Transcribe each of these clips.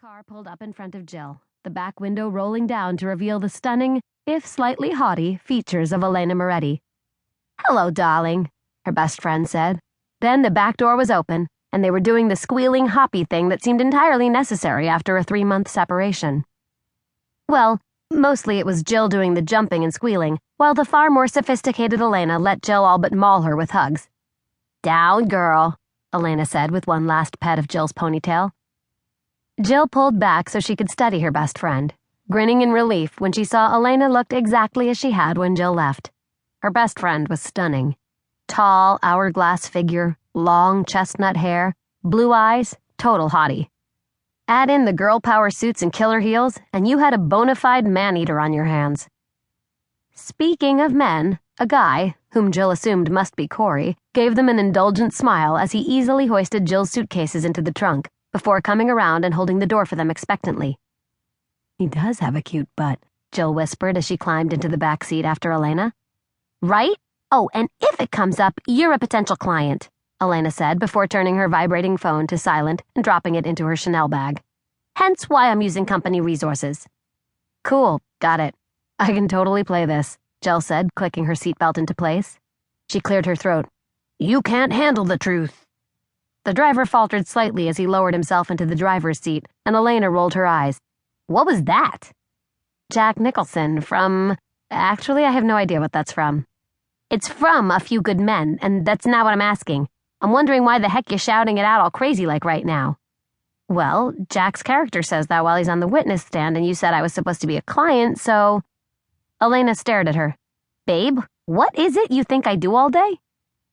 car pulled up in front of Jill, the back window rolling down to reveal the stunning, if slightly haughty, features of Vincent Moretti. "Hello, darling," her best friend said. Then the back door was open, and they were doing the squealing, hoppy thing that seemed entirely necessary after a 3-month separation. Well, mostly it was Jill doing the jumping and squealing, while the far more sophisticated Layne let Jill all but maul her with hugs. "Down, girl," Layne said with one last pet of Jill's ponytail. Jill pulled back so she could study her best friend, grinning in relief when she saw Layne looked exactly as she had when Jill left. Her best friend was stunning. Tall, hourglass figure, long chestnut hair, blue eyes, total hottie. Add in the girl power suits and killer heels, and you had a bona fide man-eater on your hands. Speaking of men, a guy, whom Jill assumed must be Corey, gave them an indulgent smile as he easily hoisted Jill's suitcases into the trunk, before coming around and holding the door for them expectantly. "He does have a cute butt," Jill whispered as she climbed into the back seat after Layne. "Right? Oh, and if it comes up, you're a potential client," Layne said before turning her vibrating phone to silent and dropping it into her Chanel bag. "Hence why I'm using company resources." "Cool, got it. I can totally play this," Jill said, clicking her seatbelt into place. She cleared her throat. "You can't handle the truth." The driver faltered slightly as he lowered himself into the driver's seat, and Layne rolled her eyes. "What was that?" "Jack Nicholson from... Actually, I have no idea what that's from." "It's from A Few Good Men, and that's not what I'm asking. I'm wondering why the heck you're shouting it out all crazy like right now." "Well, Jack's character says that while he's on the witness stand, and you said I was supposed to be a client, so..." Layne stared at her. "Babe, what is it you think I do all day?"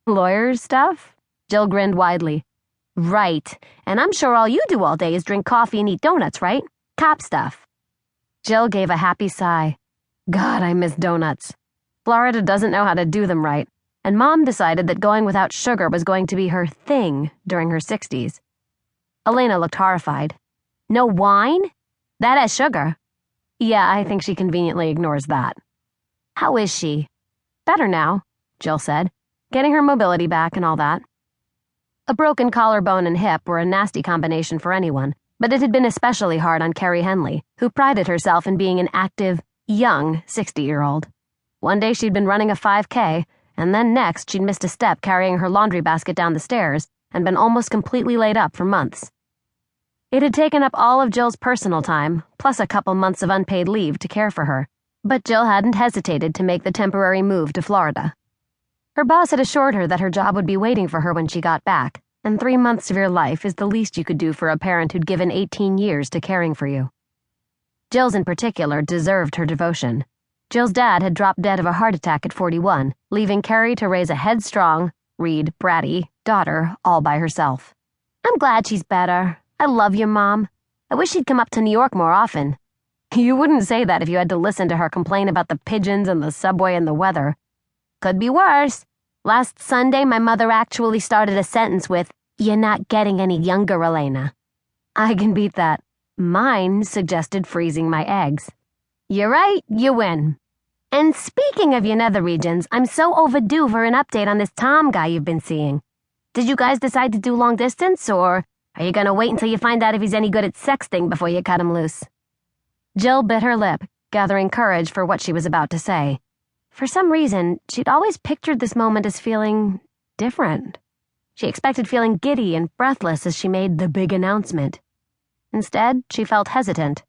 "Lawyers stuff?" Jill grinned widely. "Right, and I'm sure all you do all day is drink coffee and eat donuts, right? Cop stuff." Jill gave a happy sigh. God, I miss donuts. Florida doesn't know how to do them right, and Mom decided that going without sugar was going to be her thing during her 60s. Layne looked horrified. "No wine? That has sugar." "Yeah, I think she conveniently ignores that." "How is she?" "Better now," Jill said, getting her mobility back and all that. A broken collarbone and hip were a nasty combination for anyone, but it had been especially hard on Carrie Henley, who prided herself in being an active, young 60-year-old. One day she'd been running a 5K, and then next she'd missed a step carrying her laundry basket down the stairs and been almost completely laid up for months. It had taken up all of Jill's personal time, plus a couple months of unpaid leave to care for her, but Jill hadn't hesitated to make the temporary move to Florida. Her boss had assured her that her job would be waiting for her when she got back, and 3 months of your life is the least you could do for a parent who'd given 18 years to caring for you. Jill's in particular deserved her devotion. Jill's dad had dropped dead of a heart attack at 41, leaving Carrie to raise a headstrong, read bratty, daughter all by herself. "I'm glad she's better. I love you, Mom. I wish she'd come up to New York more often." "You wouldn't say that if you had to listen to her complain about the pigeons and the subway and the weather." "Could be worse. Last Sunday, my mother actually started a sentence with, 'You're not getting any younger, Layne.'" "I can beat that. Mine suggested freezing my eggs." "You're right, you win. And speaking of your nether regions, I'm so overdue for an update on this Tom guy you've been seeing. Did you guys decide to do long distance, or are you gonna wait until you find out if he's any good at sexting before you cut him loose?" Jill bit her lip, gathering courage for what she was about to say. For some reason, she'd always pictured this moment as feeling different. She expected feeling giddy and breathless as she made the big announcement. Instead, she felt hesitant.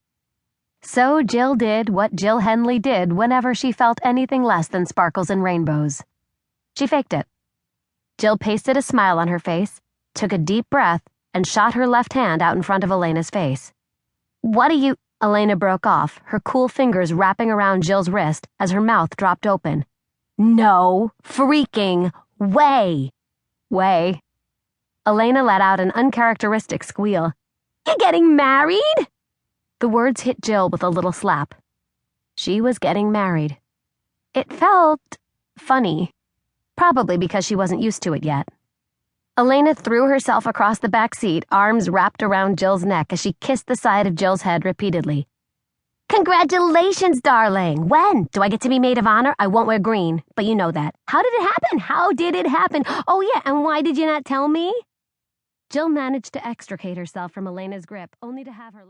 So Jill did what Jill Henley did whenever she felt anything less than sparkles and rainbows. She faked it. Jill pasted a smile on her face, took a deep breath, and shot her left hand out in front of Layne's face. "What are you..." Layne broke off, her cool fingers wrapping around Jill's wrist as her mouth dropped open. "No freaking way!" "Way." Layne let out an uncharacteristic squeal. "You're getting married?" The words hit Jill with a little slap. She was getting married. It felt funny, probably because she wasn't used to it yet. Layne threw herself across the back seat, arms wrapped around Jill's neck as she kissed the side of Jill's head repeatedly. "Congratulations, darling! When? Do I get to be maid of honor? I won't wear green, but you know that. How did it happen? How did it happen? Oh yeah, and why did you not tell me?" Jill managed to extricate herself from Layne's grip, only to have her